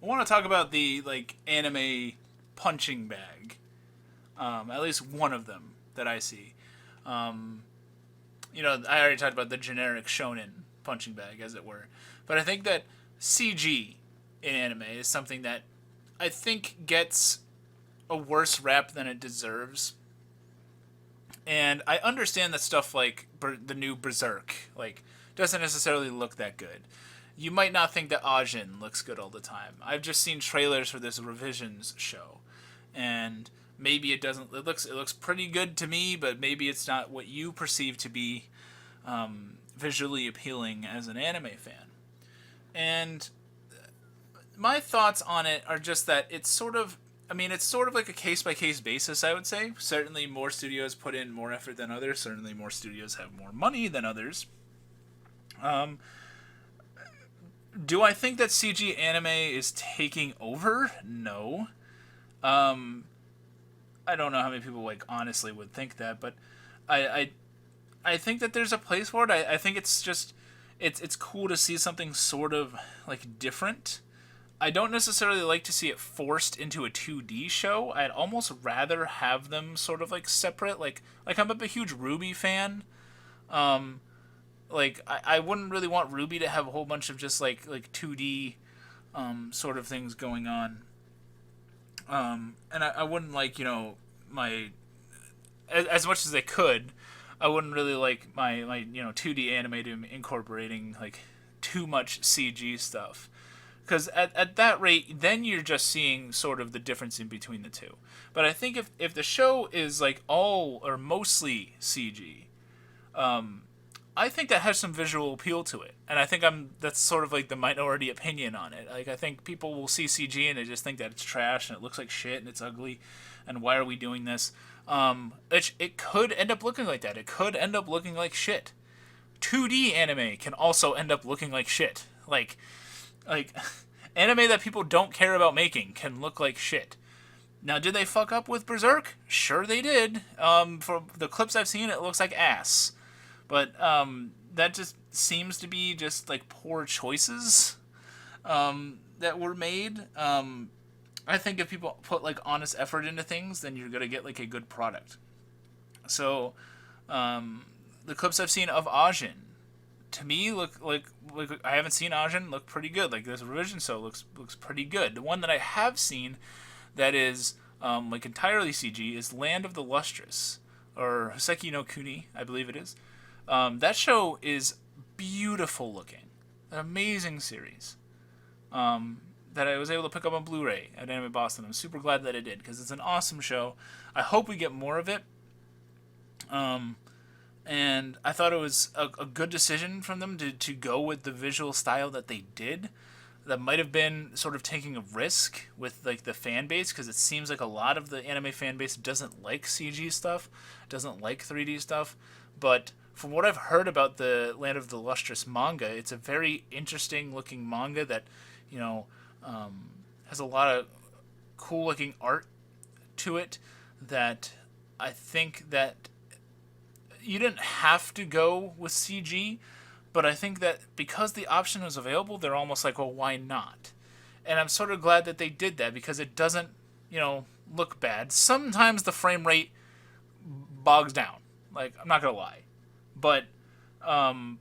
I want to talk about the like anime punching bag. At least one of them that I see. Um, I already talked about the generic shonen punching bag, as it were. But I think that CG in anime is something that I think gets a worse rap than it deserves. And I understand that stuff like the new Berserk doesn't necessarily look that good. You might not think that Ajin looks good all the time. I've just seen trailers for this revisions show, and maybe it doesn't. It looks pretty good to me, but maybe it's not what you perceive to be visually appealing as an anime fan. And my thoughts on it are just that it's sort of like a case by case basis, I would say. Certainly more studios put in more effort than others. Certainly more studios have more money than others. Um, do I think that CG anime is taking over? No. Um, I don't know how many people like honestly would think that, but I I, I think that there's a place for it. I think it's just it's cool to see something sort of like different. I don't necessarily like to see it forced into a 2D show. I'd almost rather have them sort of like separate. Like I'm a huge Ruby fan. Um, I wouldn't really want Ruby to have a whole bunch of just like 2D sort of things going on. And I wouldn't like my as much as they could. I wouldn't really like my 2D anime to incorporating like too much CG stuff, because at that rate then you're just seeing sort of the difference in between the two. But I think if the show is like all or mostly CG, I think that has some visual appeal to it, and I think that's sort of like the minority opinion on it. Like I think people will see CG and they just think that it's trash and it looks like shit and it's ugly, and why are we doing this? It could end up looking like that. It could end up looking like shit. 2D anime can also end up looking like shit. Like anime that people don't care about making can look like shit. Now, did they fuck up with Berserk? Sure, they did. For the clips I've seen, it looks like ass. But that just seems to be just like poor choices that were made. I think if people put like honest effort into things, then you're gonna get like a good product. So the clips I've seen of Ajin, to me, look like I haven't seen Ajin look pretty good. Like this revision so looks pretty good. The one that I have seen that is like entirely CG is Land of the Lustrous, or Hoseki no Kuni, I believe it is. That show is beautiful looking, an amazing series that I was able to pick up on Blu-ray at Anime Boston. I'm super glad that I did because it's an awesome show. I hope we get more of it. And I thought it was a good decision from them to go with the visual style that they did. That might have been sort of taking a risk with like the fan base, because it seems like a lot of the anime fan base doesn't like CG stuff, doesn't like 3D stuff. But from what I've heard about the Land of the Lustrous manga, it's a very interesting looking manga that you know has a lot of cool looking art to it. That I think that you didn't have to go with CG, but I think that because the option was available, they're almost like, well, why not? And I'm sort of glad that they did that because it doesn't, look bad. Sometimes the frame rate bogs down. Like, I'm not gonna lie, but um,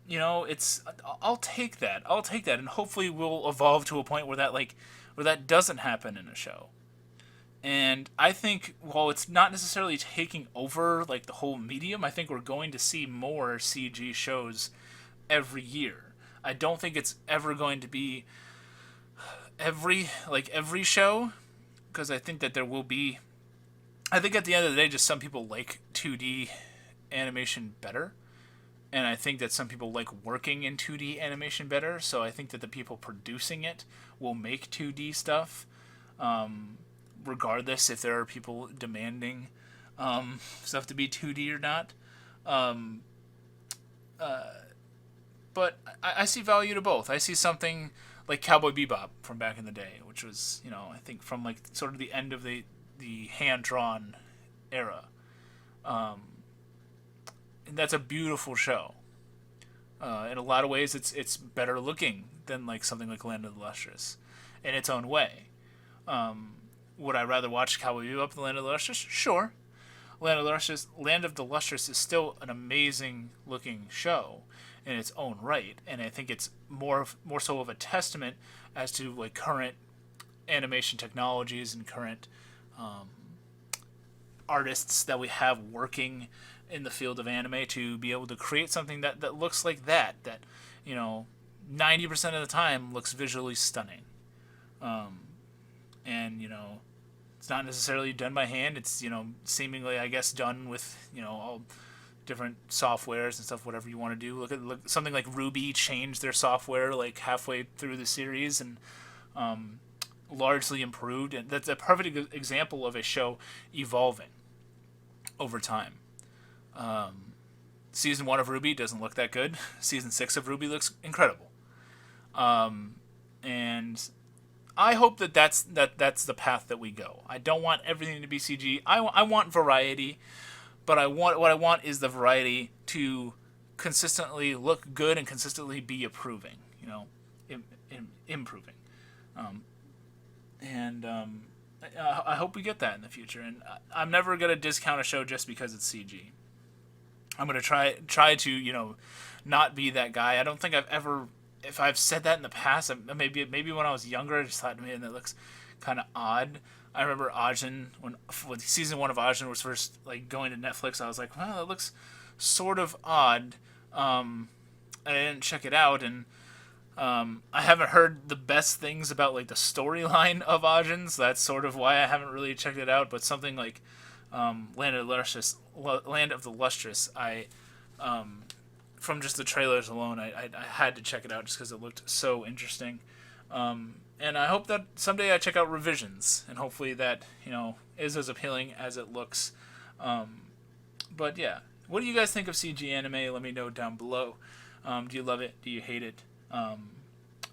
it's I'll take that. I'll take that, and hopefully we'll evolve to a point where that doesn't happen in a show. And I think while it's not necessarily taking over like the whole medium, I think we're going to see more CG shows every year. I don't think it's ever going to be every show, because I think that there will be. I think at the end of the day, just some people like 2D animation better, and I think that some people like working in 2D animation better. So I think that the people producing it will make 2D stuff. Regardless if there are people demanding stuff to be 2D or not. Um, but I see value to both. I see something like Cowboy Bebop from back in the day, which was, I think from like sort of the end of the hand drawn era. And that's a beautiful show. In a lot of ways, it's better looking than like something like Land of the Lustrous, in its own way. Would I rather watch Cowboy Bebop than Land of the Lustrous? Sure. Land of the Lustrous is still an amazing looking show in its own right, and I think it's more so of a testament as to like current animation technologies and current artists that we have working in the field of anime to be able to create something that looks like that 90% of the time looks visually stunning. And it's not necessarily done by hand. It's seemingly, I guess, done with all different softwares and stuff, whatever you want to do. Look something like Ruby changed their software like halfway through the series and largely improved, and that's a perfect example of a show evolving over time. Season 1 of Ruby doesn't look that good. Season 6 of Ruby looks incredible. And I hope that's the path that we go. I don't want everything to be CG. I want variety, but what I want is the variety to consistently look good and consistently be improving. Improving. I hope we get that in the future. And I'm never gonna discount a show just because it's CG. I'm gonna try to not be that guy. I don't think I've ever, if I've said that in the past, maybe when I was younger, I just thought, man, that looks kind of odd. I remember Ajin when season 1 of Ajin was first like going to Netflix. I was like, well, that looks sort of odd. I didn't check it out, and I haven't heard the best things about like the storyline of Ajin, so that's sort of why I haven't really checked it out. But something like Land of the Lustrous, I from just the trailers alone, I had to check it out just because it looked so interesting. And I hope that someday I check out Revisions, and hopefully that is as appealing as it looks. But yeah, what do you guys think of CG anime? Let me know down below. Do you love it? Do you hate it?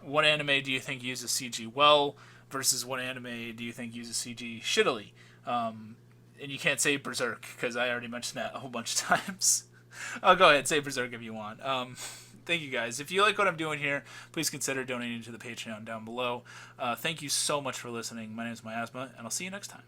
What anime do you think uses CG well versus what anime do you think uses CG shittily? And you can't say Berserk because I already mentioned that a whole bunch of times. I'll go ahead, say Berserk if you want. Thank you guys. If you like what I'm doing here, please consider donating to the Patreon down below. Thank you so much for listening. My name is Miasma, and I'll see you next time.